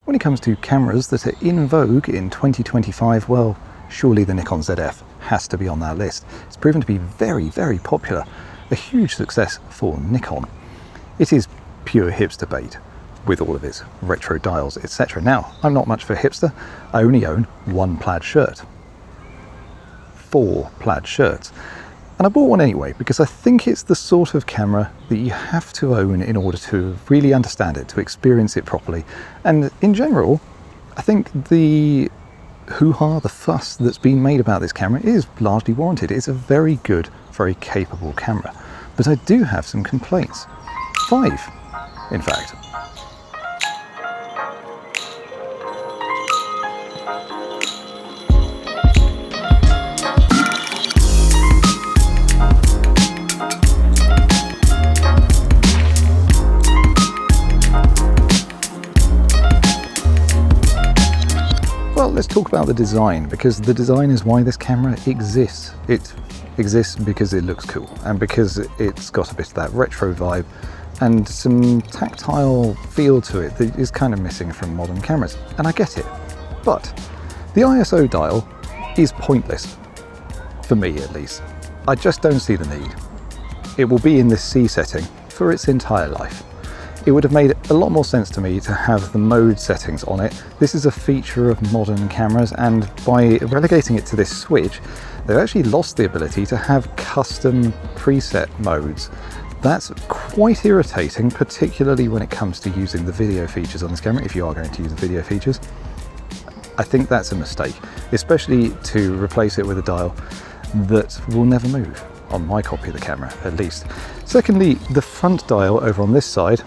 When it comes to cameras that are in vogue in 2025, well, surely the Nikon Zf has to be on that list. It's proven to be very, very popular, a huge success for Nikon. It is pure hipster bait with all of its retro dials, etc. Now, I'm not much for hipster. I only own one plaid shirt. 4 plaid shirts. And I bought one anyway because I think it's the sort of camera that you have to own in order to really understand it, to experience it properly. And in general, I think the hoo-ha, the fuss that's been made about this camera is largely warranted. It's a very good, very capable camera. But I do have some complaints. 5, in fact. Well, let's talk about the design, because the design is why this camera exists. It exists because it looks cool and because it's got a bit of that retro vibe and some tactile feel to it that is kind of missing from modern cameras. And I get it. But the ISO dial is pointless, for me at least. I just don't see the need. It will be in this C setting for its entire life. It would have made a lot more sense to me to have the mode settings on it. This is a feature of modern cameras, and by relegating it to this switch, they've actually lost the ability to have custom preset modes. That's quite irritating, particularly when it comes to using the video features on this camera, if you are going to use the video features. I think that's a mistake, especially to replace it with a dial that will never move, on my copy of the camera at least. Secondly, the front dial over on this side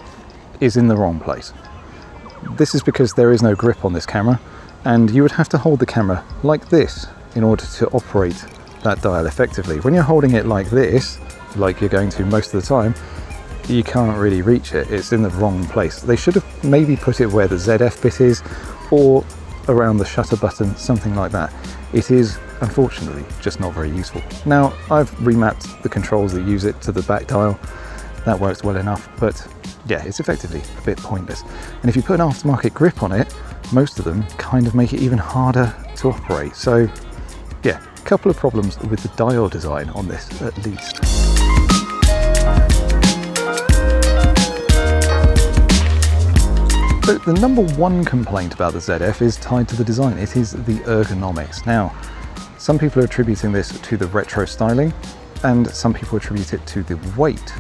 is in the wrong place. This is because there is no grip on this camera, and you would have to hold the camera like this in order to operate that dial effectively. When you're holding it like this, like you're going to most of the time, you can't really reach it. It's in the wrong place. They should have maybe put it where the ZF bit is, or around the shutter button, something like that. It is, unfortunately, just not very useful. Now, I've remapped the controls that use it to the back dial. That works well enough, but yeah, it's effectively a bit pointless. And if you put an aftermarket grip on it, most of them kind of make it even harder to operate. So yeah, a couple of problems with the dial design on this at least. So the number one complaint about the ZF is tied to the design. It is the ergonomics. Now, some people are attributing this to the retro styling, and some people attribute it to the weight.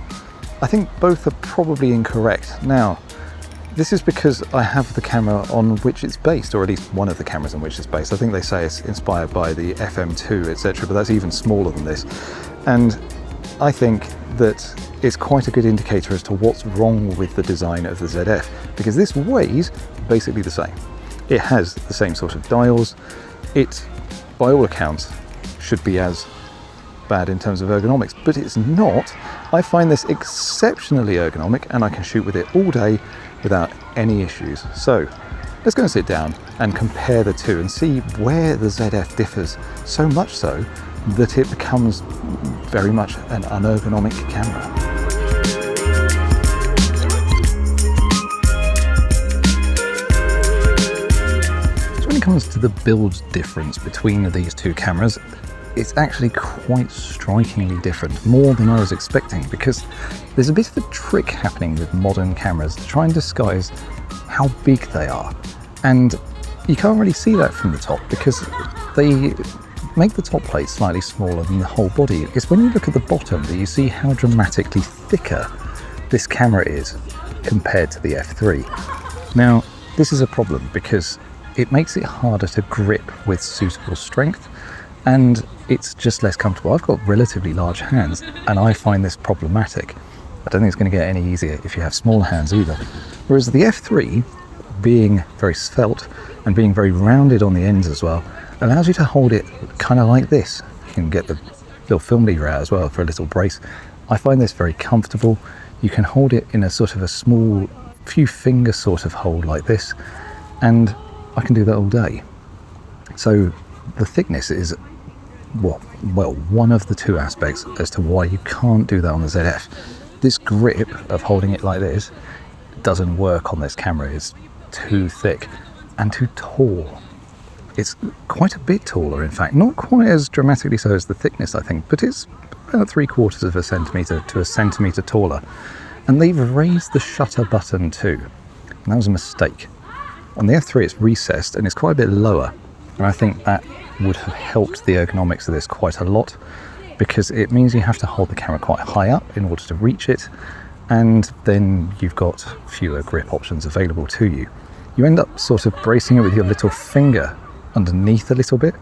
I think both are probably incorrect. Now, this is because I have the camera on which it's based, or at least one of the cameras on which it's based. I think they say it's inspired by the FM2, etc., but that's even smaller than this. And I think that it's quite a good indicator as to what's wrong with the design of the ZF, because this weighs basically the same. It has the same sort of dials. It, by all accounts, should be as bad in terms of ergonomics, but it's not. I find this exceptionally ergonomic, and I can shoot with it all day without any issues. So let's go and sit down and compare the two and see where the ZF differs so much so that it becomes very much an unergonomic camera. So when it comes to the build difference between these two cameras, it's actually quite strikingly different, more than I was expecting, because there's a bit of a trick happening with modern cameras to try and disguise how big they are. And you can't really see that from the top because they make the top plate slightly smaller than the whole body. It's when you look at the bottom that you see how dramatically thicker this camera is compared to the F3. Now, this is a problem because it makes it harder to grip with suitable strength, and it's just less comfortable. I've got relatively large hands, and I find this problematic. I don't think it's going to get any easier if you have small hands either. Whereas the F3, being very svelte and being very rounded on the ends as well, allows you to hold it kind of like this. You can get the little film leader out as well for a little brace. I find this very comfortable. You can hold it in a sort of a small few finger sort of hold like this, and I can do that all day. So the thickness is well, one of the two aspects as to why you can't do that on the ZF. This grip of holding it like this doesn't work on this camera. It's too thick. and too tall. It's quite a bit taller, in fact, not quite as dramatically so as the thickness, I think, but it's about 3/4 of a centimetre to a centimetre taller. And they've raised the shutter button too, and that was a mistake. On the F3 it's recessed and it's quite a bit lower, and I think that would have helped the ergonomics of this quite a lot, because it means you have to hold the camera quite high up in order to reach it, and then you've got fewer grip options available to you. You end up sort of bracing it with your little finger underneath a little bit,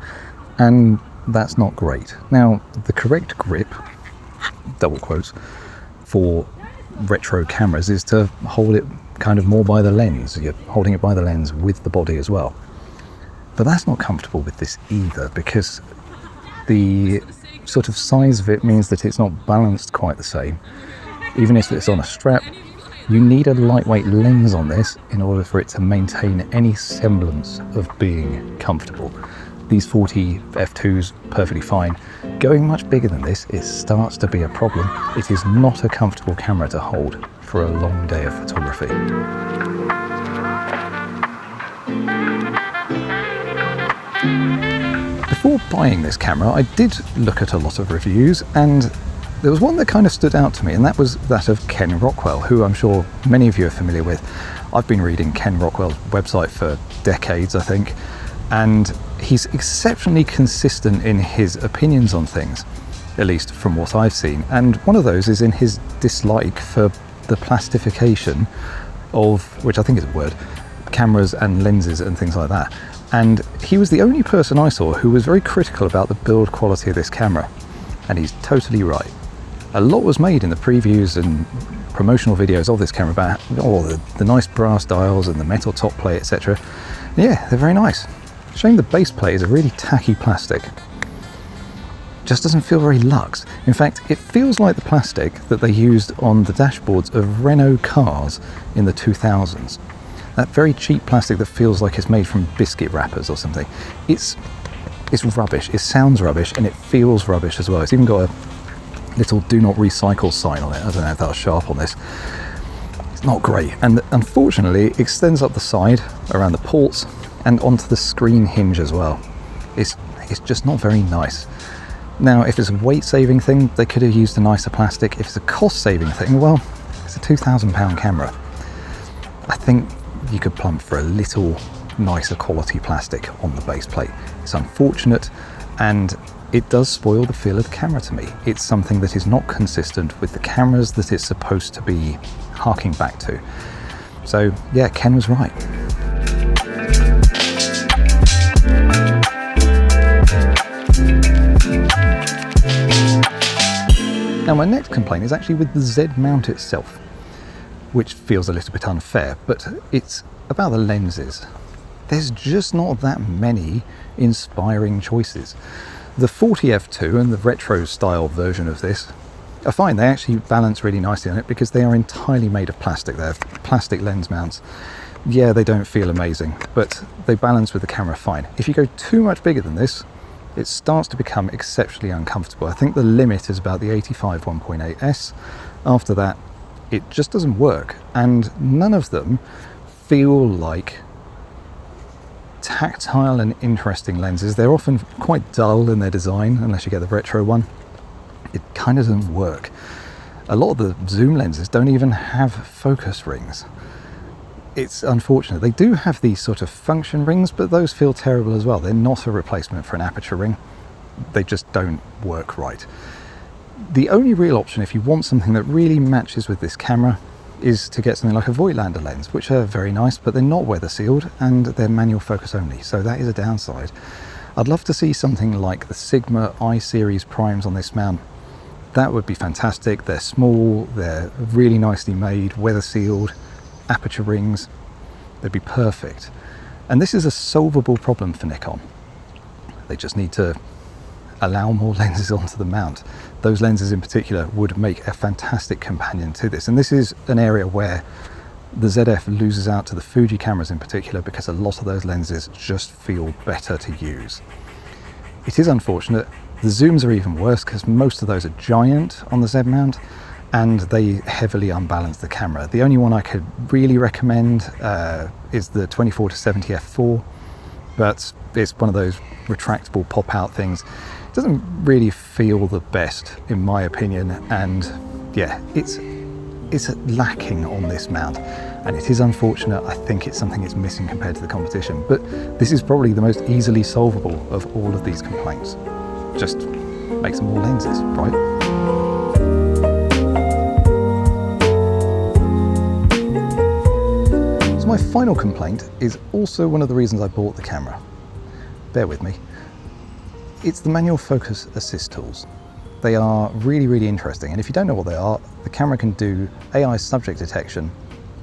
and that's not great. Now, the correct grip, double quotes, for retro cameras is to hold it kind of more by the lens. You're holding it by the lens with the body as well. But that's not comfortable with this either, because the sort of size of it means that it's not balanced quite the same. Even if it's on a strap, you need a lightweight lens on this in order for it to maintain any semblance of being comfortable. These 40 f2s, perfectly fine. Going much bigger than this, it starts to be a problem. It is not a comfortable camera to hold for a long day of photography. Before buying this camera, I did look at a lot of reviews, and there was one that kind of stood out to me, and that was that of Ken Rockwell, who I'm sure many of you are familiar with. I've been reading Ken Rockwell's website for decades, I think, and he's exceptionally consistent in his opinions on things, at least from what I've seen. And one of those is in his dislike for the plastification of, which I think is a word, cameras and lenses and things like that. And he was the only person I saw who was very critical about the build quality of this camera. And he's totally right. A lot was made in the previews and promotional videos of this camera about the nice brass dials and the metal top plate, etc. Yeah, they're very nice. Shame the base plate is a really tacky plastic. Just doesn't feel very luxe. In fact, it feels like the plastic that they used on the dashboards of Renault cars in the 2000s. That very cheap plastic that feels like it's made from biscuit wrappers or something. It's rubbish. It sounds rubbish and it feels rubbish as well. It's even got a little do not recycle sign on it. I don't know if that was sharp on this. It's not great. And unfortunately, it extends up the side around the ports and onto the screen hinge as well. It's just not very nice. Now, if it's a weight-saving thing, they could have used a nicer plastic. If it's a cost-saving thing, well, it's a £2,000 camera. I think you could plump for a little nicer quality plastic on the base plate. It's unfortunate, and it does spoil the feel of the camera to me. It's something that is not consistent with the cameras that it's supposed to be harking back to. So yeah, Ken was right. Now, my next complaint is actually with the Z mount itself, which feels a little bit unfair, but it's about the lenses. There's just not that many inspiring choices. The 40 f2 and the retro style version of this are fine. They actually balance really nicely on it because they are entirely made of plastic. They're plastic lens mounts. Yeah, they don't feel amazing, but they balance with the camera fine. If you go too much bigger than this, it starts to become exceptionally uncomfortable. I think the limit is about the 85 1.8s. After that, it just doesn't work, and none of them feel like tactile and interesting lenses. They're often quite dull in their design, unless you get the retro one. It kind of doesn't work. A lot of the zoom lenses don't even have focus rings. It's unfortunate. They do have these sort of function rings, but those feel terrible as well. They're not a replacement for an aperture ring. They just don't work right. The only real option, if you want something that really matches with this camera, is to get something like a Voigtlander lens, which are very nice, but they're not weather sealed and they're manual focus only. So that is a downside. I'd love to see something like the Sigma I series primes on this mount. That would be fantastic. They're small, they're really nicely made, weather sealed, aperture rings. They'd be perfect. And this is a solvable problem for Nikon. They just need to allow more lenses onto the mount. Those lenses in particular would make a fantastic companion to this. And this is an area where the ZF loses out to the Fuji cameras in particular, because a lot of those lenses just feel better to use. It is unfortunate. The zooms are even worse because most of those are giant on the Z mount, and they heavily unbalance the camera. The only one I could really recommend is the 24-70 f4, but it's one of those retractable pop-out things. It doesn't really feel the best in my opinion, and yeah, it's lacking on this mount, and it is unfortunate. I think it's something it's missing compared to the competition, but this is probably the most easily solvable of all of these complaints. Just make some more lenses, right? So my final complaint is also one of the reasons I bought the camera. Bear with me. It's the manual focus assist tools. They are really, really interesting, and if you don't know what they are, the camera can do AI subject detection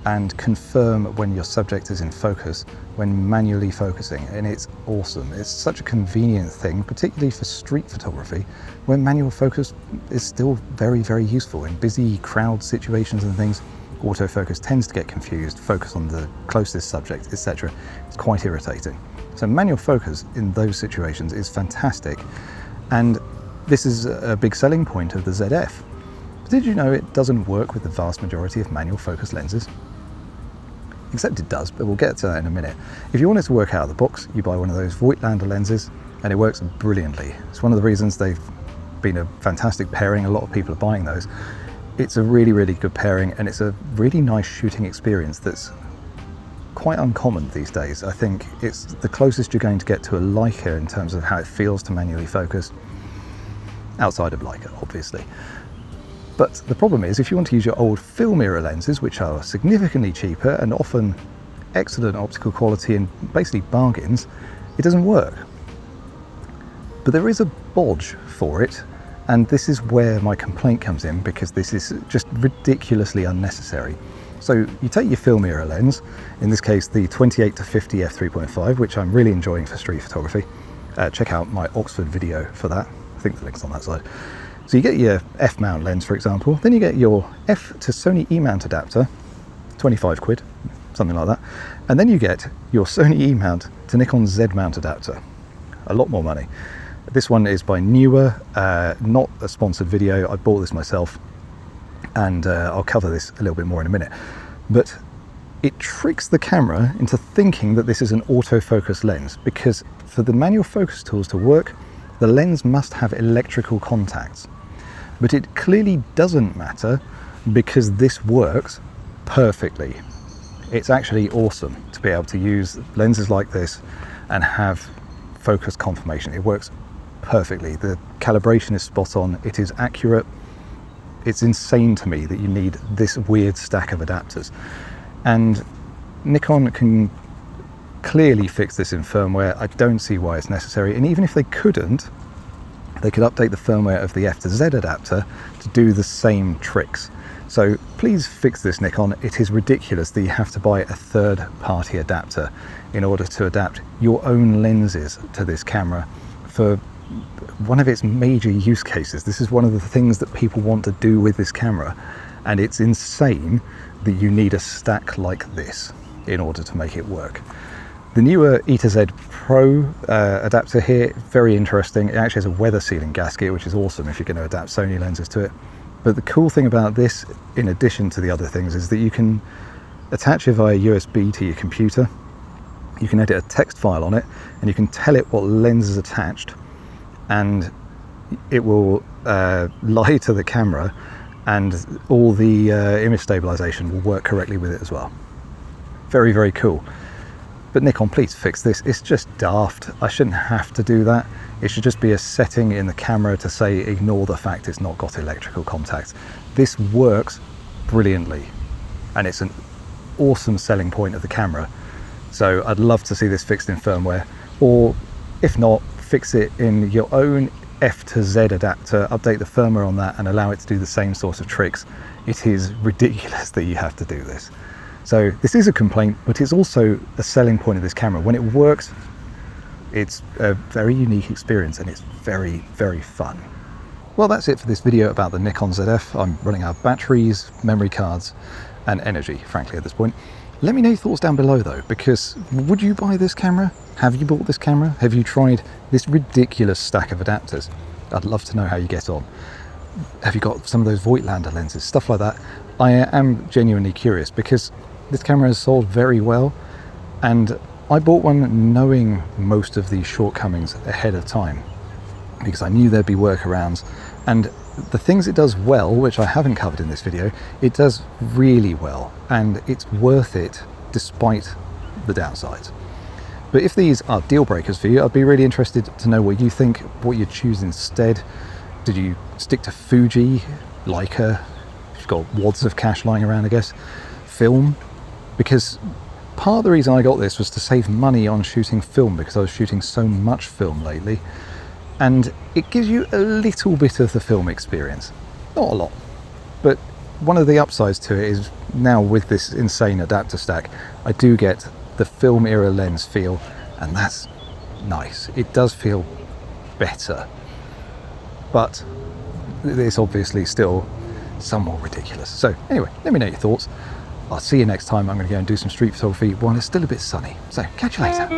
and confirm when your subject is in focus when manually focusing, and it's awesome. It's such a convenient thing, particularly for street photography, where manual focus is still very, very useful in busy crowd situations and things. Autofocus tends to get confused, focus on the closest subject, etc. It's quite irritating. So manual focus in those situations is fantastic, and this is a big selling point of the ZF. But did you know it doesn't work with the vast majority of manual focus lenses? Except it does, but we'll get to that in a minute. If you want it to work out of the box, you buy one of those Voigtlander lenses, and it works brilliantly. It's one of the reasons they've been a fantastic pairing. A lot of people are buying those. It's a really, really good pairing, and it's a really nice shooting experience that's quite uncommon these days. I think it's the closest you're going to get to a Leica in terms of how it feels to manually focus, outside of Leica, obviously. But the problem is, if you want to use your old film era lenses, which are significantly cheaper and often excellent optical quality and basically bargains, it doesn't work. But there is a bodge for it, and this is where my complaint comes in, because this is just ridiculously unnecessary. So you take your film era lens, in this case the 28-50 f3.5, which I'm really enjoying for street photography. Check out my Oxford video for that. I think the link's on that side. So you get your F mount lens, for example, then you get your F to Sony E mount adapter, 25 quid, something like that. And then you get your Sony E mount to Nikon Z mount adapter, a lot more money. This one is by Newer, not a sponsored video. I bought this myself, and I'll cover this a little bit more in a minute. But it tricks the camera into thinking that this is an autofocus lens, because for the manual focus tools to work, the lens must have electrical contacts. But it clearly doesn't matter, because this works perfectly. It's actually awesome to be able to use lenses like this and have focus confirmation. It works perfectly. The calibration is spot on. It is accurate. It's insane to me that you need this weird stack of adapters. And Nikon can clearly fix this in firmware. I don't see why it's necessary. And even if they couldn't, they could update the firmware of the F to Z adapter to do the same tricks. So please fix this, Nikon. It is ridiculous that you have to buy a third-party adapter in order to adapt your own lenses to this camera for one of its major use cases. This is one of the things that people want to do with this camera, and it's insane that you need a stack like this in order to make it work. The newer E to Z Pro adapter here, very interesting. It actually has a weather sealing gasket, which is awesome if you're going to adapt Sony lenses to it. But the cool thing about this, in addition to the other things, is that you can attach it via USB to your computer. You can edit a text file on it, and you can tell it what lens is attached, and it will lie to the camera, and all the image stabilization will work correctly with it as well. Very, very cool. But Nikon, please fix this. It's just daft. I shouldn't have to do that. It should just be a setting in the camera to say ignore the fact it's not got electrical contacts. This works brilliantly, and it's an awesome selling point of the camera. So I'd love to see this fixed in firmware, or if not, fix it in your own F to Z adapter, update the firmware on that and allow it to do the same sort of tricks. It is ridiculous that you have to do this. So this is a complaint, but it's also a selling point of this camera. When it works, it's a very unique experience, and it's very, very fun. Well, that's it for this video about the Nikon ZF. I'm running out of batteries, memory cards, and energy, frankly, at this point. Let me know your thoughts down below, though, because would you buy this camera? Have you bought this camera? Have you tried this ridiculous stack of adapters? I'd love to know how you get on. have you got some of those Voigtlander lenses, stuff like that. I am genuinely curious because this camera has sold very well, and I bought one knowing most of these shortcomings ahead of time because I knew there'd be workarounds. And the things it does well, which I haven't covered in this video, it does really well, and it's worth it despite the downsides. But if these are deal breakers for you, I'd be really interested to know what you think, what you'd choose instead. Did you stick to Fuji, Leica, you've got wads of cash lying around, I guess, film? Because part of the reason I got this was to save money on shooting film, because I was shooting so much film lately, and it gives you a little bit of the film experience. Not a lot, but one of the upsides to it is now with this insane adapter stack, I do get the film era lens feel, and that's nice. It does feel better, but it's obviously still somewhat ridiculous. So anyway, let me know your thoughts. I'll see you next time. I'm going to go and do some street photography while it's still a bit sunny. So catch you later.